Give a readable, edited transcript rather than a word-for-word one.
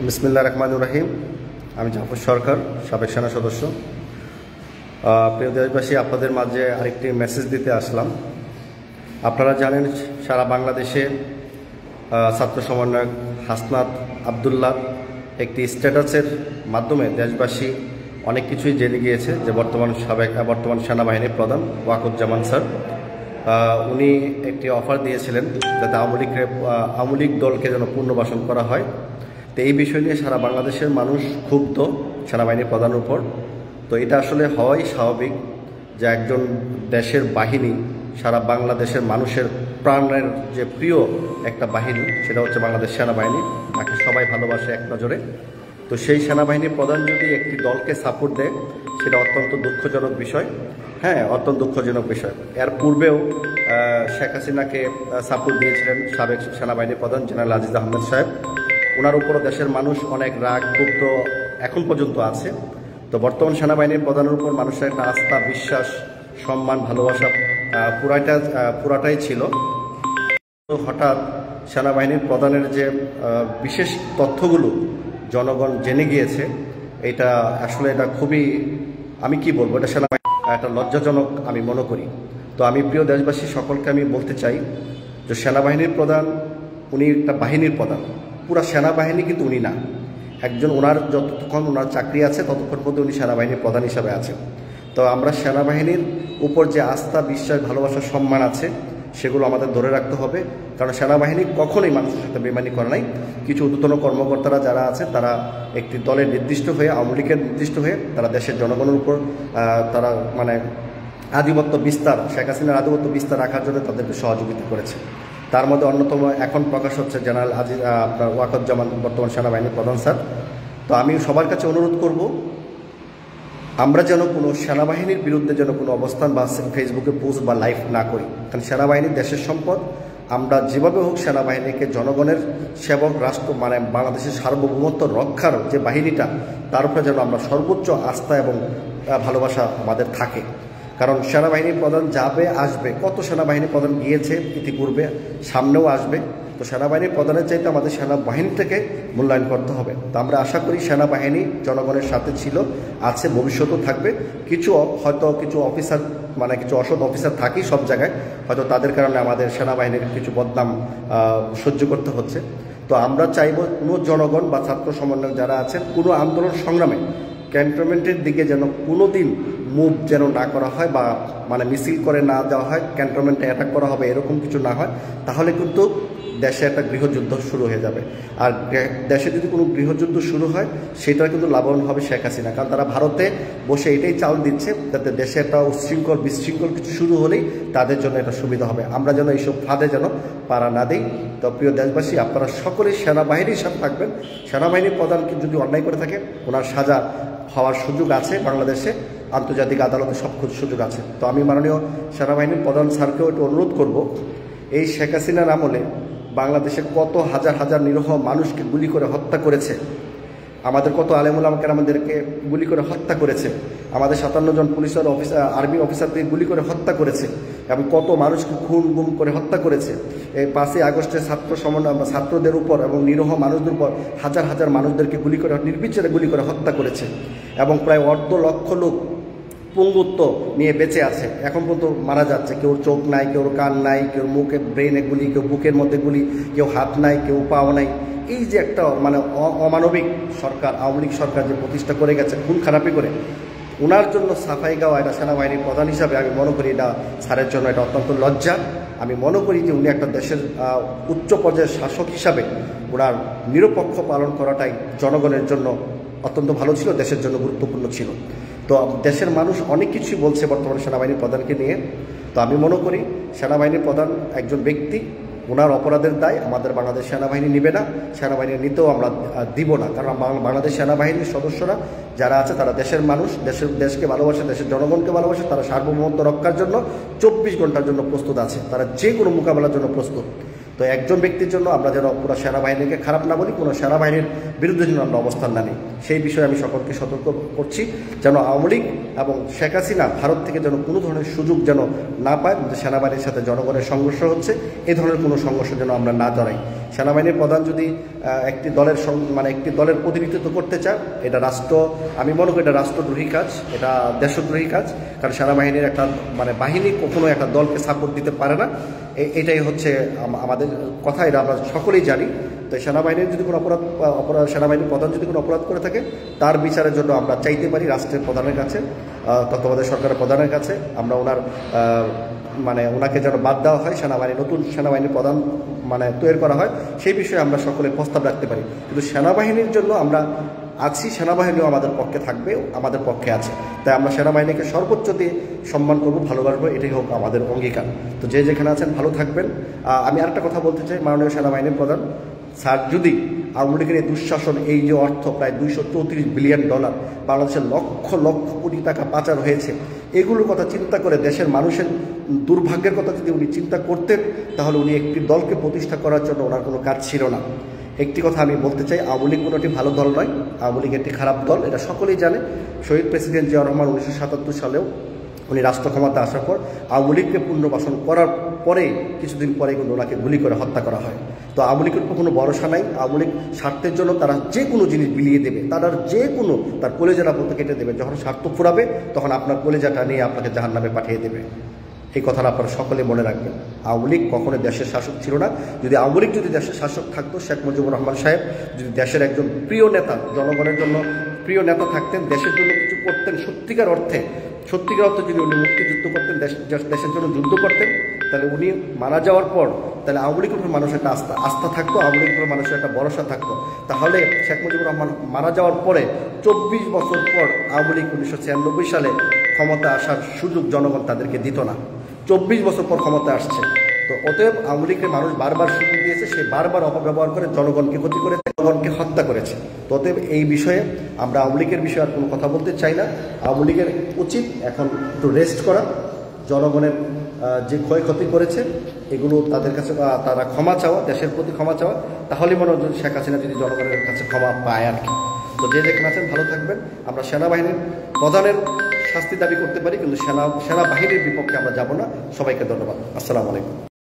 বিসমিল্লাহির রহমানির রহিম। আমি জাফর সরকার, সাবেক সেনা সদস্য। প্রিয় দেশবাসী, আপনাদের মাঝে আরেকটি মেসেজ দিতে আসলাম। আপনারা জানেন সারা বাংলাদেশে ছাত্র সমন্বয়ক হাসনাত আবদুল্লাহ একটি স্ট্যাটাসের মাধ্যমে দেশবাসী অনেক কিছুই জেনে গিয়েছে যে বর্তমান সেনাবাহিনীর প্রধান ওয়াকুজ্জামান স্যার উনি একটি অফার দিয়েছিলেন যাতে আওয়ামী লীগ দলকে যেন পুনর্বাসন করা হয়। তো এই বিষয় নিয়ে সারা বাংলাদেশের মানুষ ক্ষুব্ধ সেনাবাহিনীর প্রধানের উপর। তো এটা আসলে হওয়াই স্বাভাবিক যে একজন দেশের বাহিনী, সারা বাংলাদেশের মানুষের প্রাণের যে প্রিয় একটা বাহিনী, সেটা হচ্ছে বাংলাদেশ সেনাবাহিনী। তাকে সবাই ভালোবাসে এক নজরে। তো সেই সেনাবাহিনীর প্রধান যদি একটি দলকে সাপোর্ট দেয়, সেটা অত্যন্ত দুঃখজনক বিষয়। হ্যাঁ, অত্যন্ত দুঃখজনক বিষয়। এর পূর্বেও শেখ হাসিনাকে সাপোর্ট দিয়েছিলেন সাবেক সেনাবাহিনীর প্রধান জেনারেল আজিজ আহমেদ সাহেব। ওনার উপরও দেশের মানুষ অনেক রাগ ক্ষুব্ধ এখন পর্যন্ত আছে। তো বর্তমান সেনাবাহিনীর প্রধানের উপর মানুষের একটা আস্থা, বিশ্বাস, সম্মান, ভালোবাসা পুরাটাই ছিল। হঠাৎ সেনাবাহিনীর প্রধানের যে বিশেষ তথ্যগুলো জনগণ জেনে গিয়েছে, এটা খুবই, আমি কি বলবো, এটা সেনাবাহিনী একটা লজ্জাজনক আমি মনে করি। তো আমি প্রিয় দেশবাসী সকলকে আমি বলতে চাই যে সেনাবাহিনীর প্রধান উনি একটা বাহিনীর প্রধান, পুরা সেনাবাহিনী কিন্তু উনি না। ওনার যতক্ষণ ওনার চাকরি আছে ততক্ষণ পর্যন্ত উনি সেনাবাহিনীর প্রধান হিসাবে আছেন। তো আমরা সেনাবাহিনীর উপর যে আস্থা, বিশ্বাস, ভালোবাসা, সম্মান আছে সেগুলো আমাদের ধরে রাখতে হবে। কারণ সেনাবাহিনী কখনোই মানুষের সাথে বেইমানি করে নাই। কিছু ঊর্ধ্বতন কর্মকর্তারা যারা আছে তারা একটি দলের নির্দিষ্ট হয়ে, আওয়ামী লীগের নির্দিষ্ট হয়ে তারা দেশের জনগণের উপর তারা আধিপত্য বিস্তার, শেখ হাসিনার আধিপত্য বিস্তার রাখার জন্য তাদেরকে সহযোগিতা করেছে। তার মধ্যে অন্যতম এখন প্রকাশ হচ্ছে জেনারেল ওয়াকুজ্জামান বর্তমান সেনাবাহিনীর প্রধান স্যার। তো আমি সবার কাছে অনুরোধ করব, আমরা যেন কোনো সেনাবাহিনীর বিরুদ্ধে যেন কোনো অবস্থান বা ফেসবুকে পোস্ট বা লাইভ না করি। কারণ সেনাবাহিনী দেশের সম্পদ। আমরা যেভাবে হোক সেনাবাহিনীকে জনগণের সেবক, রাষ্ট্র বাংলাদেশের সার্বভৌমত্ব রক্ষার যে বাহিনীটা, তার উপরে যেন আমরা সর্বোচ্চ আস্থা এবং ভালোবাসা আমাদের থাকে। কারণ সেনাবাহিনীর প্রধান যাবে, আসবে, কত সেনাবাহিনী প্রধান গিয়েছে ইতিপূর্বে, সামনেও আসবে। তো সেনাবাহিনীর প্রধানের চাইতে আমাদের সেনাবাহিনীটাকে মূল্যায়ন করতে হবে। তো আমরা আশা করি সেনাবাহিনী জনগণের সাথে ছিল, আছে, ভবিষ্যতেও থাকবে। কিছু অফিসার কিছু অসৎ অফিসার থাকি সব জায়গায়, হয়তো তাদের কারণে আমাদের সেনাবাহিনীর কিছু বদনাম সহ্য করতে হচ্ছে। তো আমরা চাইব কোনো জনগণ বা ছাত্র সমন্বয়ক যারা আছেন, কোনো আন্দোলন সংগ্রামে ক্যান্টনমেন্টের দিকে যেন কোনো দিন মুভ যেন না করা হয় বা মিছিল করে না যাওয়া হয়, ক্যান্টনমেন্টে অ্যাটাক করা হবে, এরকম কিছু না হয়। তাহলে কিন্তু দেশে একটা গৃহযুদ্ধ শুরু হয়ে যাবে। আর দেশে যদি কোনো গৃহযুদ্ধ শুরু হয়, সেটা কিন্তু লাভবান হবে শেখ হাসিনা। কারণ তারা ভারতে বসে এটাই চাল দিচ্ছে যাতে দেশে একটা বিশৃঙ্খল কিছু শুরু হলেই তাদের জন্য এটা সুবিধা হবে। আমরা যেন এইসব ফাঁদে যেন পাড়া না দিই। তো প্রিয় দেশবাসী, আপনারা সকলেই সেনাবাহিনীর সাথে থাকবেন। সেনাবাহিনীর প্রধান যদি অন্যায় করে থাকে, ওনার সাজা হওয়ার সুযোগ আছে বাংলাদেশে, আন্তর্জাতিক আদালতে সব সুযোগ আছে। তো আমি মাননীয় সেনাবাহিনীর প্রধান স্যারকেও একটু অনুরোধ করব, এই শেখ হাসিনার আমলে বাংলাদেশে কত হাজার হাজার নিরীহ মানুষকে গুলি করে হত্যা করেছে, আমাদের কত আলেমুলামাকে আমাদেরকে গুলি করে হত্যা করেছে, আমাদের 57 জন পুলিশের আর্মি অফিসারকে গুলি করে হত্যা করেছে, এবং কত মানুষকে খুন গুম করে হত্যা করেছে। এই 5ই আগস্টে ছাত্রদের উপর এবং নিরীহ মানুষদের উপর হাজার হাজার মানুষদেরকে নির্বিচারে গুলি করে হত্যা করেছে, এবং প্রায় 1.5 লক্ষ লোক পঙ্গুত্ব নিয়ে বেঁচে আছে, এখন পর্যন্ত মারা যাচ্ছে। কেউ চোখ নাই, কেউ কান নাই, কেউ মুখে ব্রেনে গুলি, কেউ বুকের মধ্যে গুলি, কেউ হাত নাই, কেউ পাও নাই। এই যে একটা অমানবিক সরকার, আওয়ামী লীগ সরকার যে প্রতিষ্ঠা করে গেছে খুন খারাপি করে, ওনার জন্য সাফাই গাওয়া এটা সেনাবাহিনীর প্রধান হিসাবে আমি মনে করি এটা স্যারের জন্য এটা অত্যন্ত লজ্জা। আমি মনে করি যে উনি একটা দেশের উচ্চ পর্যায়ের শাসক হিসাবে ওনার নিরপেক্ষ পালন করাটাই জনগণের জন্য অত্যন্ত ভালো ছিল, দেশের জন্য গুরুত্বপূর্ণ ছিল। তো দেশের মানুষ অনেক কিছুই বলছে বর্তমানে সেনাবাহিনীর প্রধানকে নিয়ে। তো আমি মনে করি সেনাবাহিনীর প্রধান একজন ব্যক্তি, ওনার অপরাধের দায় আমাদের বাংলাদেশ সেনাবাহিনী নিবে না, সেনাবাহিনী নিতেও আমরা দিব না। কারণ বাংলাদেশ সেনাবাহিনীর সদস্যরা যারা আছে তারা দেশের মানুষ, দেশকে ভালোবাসে, দেশের জনগণকে ভালোবাসে। তারা সার্বভৌমত্ব রক্ষার জন্য 24 ঘন্টার জন্য প্রস্তুত আছে, তারা যে কোনো মোকাবেলার জন্য প্রস্তুত। তো একজন ব্যক্তির জন্য আমরা যেন পুরো সেনাবাহিনীকে খারাপ না বলি, কোনো সেনাবাহিনীর বিরুদ্ধে যেন আমরা অবস্থান না নিই, সেই বিষয়ে আমি সকলকে সতর্ক করছি। যেন আওয়ামী লীগ এবং শেখ হাসিনা ভারত থেকে যেন কোনো ধরনের সুযোগ যেন না পায়, যে সেনাবাহিনীর সাথে জনগণের সংঘর্ষ হচ্ছে, এই ধরনের কোনো সংঘর্ষ যেন আমরা না জড়াই। সেনাবাহিনীর প্রধান যদি একটি দলের মানে একটি দলের প্রতিনিধিত্ব করতে চায়, এটা আমি মনে করি এটা রাষ্ট্রদ্রোহী কাজ, এটা দেশদ্রোহী কাজ। কারণ সেনাবাহিনীর একটা মানে বাহিনী কখনো একটা দলকে সাপোর্ট দিতে পারে না, এটাই হচ্ছে আমাদের কথা, এটা আমরা সকলেই জানি। তো সেনাবাহিনীর যদি কোনো সেনাবাহিনীর প্রধান যদি কোনো অপরাধ করে থাকে, তার বিচারের জন্য আমরা চাইতে পারি রাষ্ট্রের প্রধানের কাছে, তত্ত্বাবধায়ক সরকারের প্রধানের কাছে। আমরা ওনাকে যেন বাদ দেওয়া হয়, নতুন সেনাবাহিনীর প্রধান তৈরি করা হয়, সেই বিষয়ে আমরা সকলে প্রস্তাব রাখতে পারি। কিন্তু সেনাবাহিনীর জন্য আমরা আছি, সেনাবাহিনীও আমাদের পক্ষে থাকবে, আমাদের পক্ষে আছে। তাই আমরা সেনাবাহিনীকে সর্বোচ্চ দিয়ে সম্মান করবো, ভালোবাসবো, এটাই হোক আমাদের অঙ্গীকার। তো যে যেখানে আছেন ভালো থাকবেন। আমি আরেকটা কথা বলতে চাই, মাননীয় সেনাবাহিনীর প্রধান স্যার, যদি আওয়ামী লীগের এই দুঃশাসন, এই যে অর্থ প্রায় $234 বিলিয়ন বাংলাদেশের লক্ষ লক্ষ কোটি টাকা পাচার হয়েছে, এগুলোর কথা চিন্তা করে দেশের মানুষের দুর্ভাগ্যের কথা যদি উনি চিন্তা করতেন, তাহলে উনি একটি দলকে প্রতিষ্ঠা করার জন্য ওনার কোনো কাজ ছিল না। একটি কথা আমি বলতে চাই, আওয়ামী লীগ কোনোটি ভালো দল নয়, আওয়ামী লীগ একটি খারাপ দল, এটা সকলেই জানে। শহীদ প্রেসিডেন্ট জিয়াউর রহমান 1977 সালেও উনি রাষ্ট্র ক্ষমতা আসার পর আওয়ামী লীগকে পুনর্বাসন করার পরে কিছুদিন পরে কিন্তু ওনাকে গুলি করে হত্যা করা হয়। তো আওয়ামী লীগের কোনো ভরসা নাই। আওয়ামী লীগ স্বার্থের জন্য তারা যে কোনো জিনিস বিলিয়ে দেবে, তার কলেজাটা বলতে কেটে দেবে। যখন স্বার্থ ফুরাবে তখন আপনার কলেজাটা নিয়ে আপনাকে জাহান্নামে পাঠিয়ে দেবে। এই কথাটা আপনারা সকলে মনে রাখবেন। আওয়ামী লীগ কখনো দেশের শাসক ছিল না। যদি আওয়ামী লীগ যদি দেশের শাসক থাকতো, শেখ মুজিবুর রহমান সাহেব যদি দেশের একজন প্রিয় নেতা, জনগণের জন্য প্রিয় নেতা থাকতেন, দেশের জন্য কিছু করতেন, সত্যিকার অর্থে যদি উনি মুক্তিযুদ্ধ করতেন, দেশের জন্য যুদ্ধ করতেন, তাহলে উনি মারা যাওয়ার পর তাহলে আওয়ামী লীগের উপর মানুষের একটা আস্থা থাকতো, আওয়ামী লীগের উপর মানুষের একটা ভরসা থাকতো। তাহলে শেখ মুজিবুর রহমান মারা যাওয়ার পরে 24 বছর পর আওয়ামী লীগ 1996 সালে ক্ষমতা আসার সুযোগ জনগণ তাদেরকে দিত না। 24 বছর পর ক্ষমতা আসছে। তো অতএব আওয়ামী লীগের মানুষ বারবার সুযোগ দিয়েছে, সে বারবার অপব্যবহার করে জনগণকে ক্ষতি করেছে, জনগণকে হত্যা করেছে। তো অতএব এই বিষয়ে আমরা আওয়ামী লীগের বিষয়ে আর কোনো কথা বলতে চাই না। আওয়ামী লীগের উচিত এখন একটু রেস্ট করা, জনগণের যে ক্ষয়ক্ষতি করেছে এগুলো তাদের কাছে তারা ক্ষমা চাওয়া, দেশের প্রতি ক্ষমা চাওয়া, তাহলেই মনে হয় শেখ হাসিনা যদি জনগণের কাছে ক্ষমা পায় আর কি। তো যে যেখানে আছেন ভালো থাকবেন। আমরা সেনাবাহিনীর প্রধানের শাস্তি দাবি করতে পারি, কিন্তু সেনাবাহিনীর বিপক্ষে আমরা যাব না। সবাইকে ধন্যবাদ। আসসালামু আলাইকুম।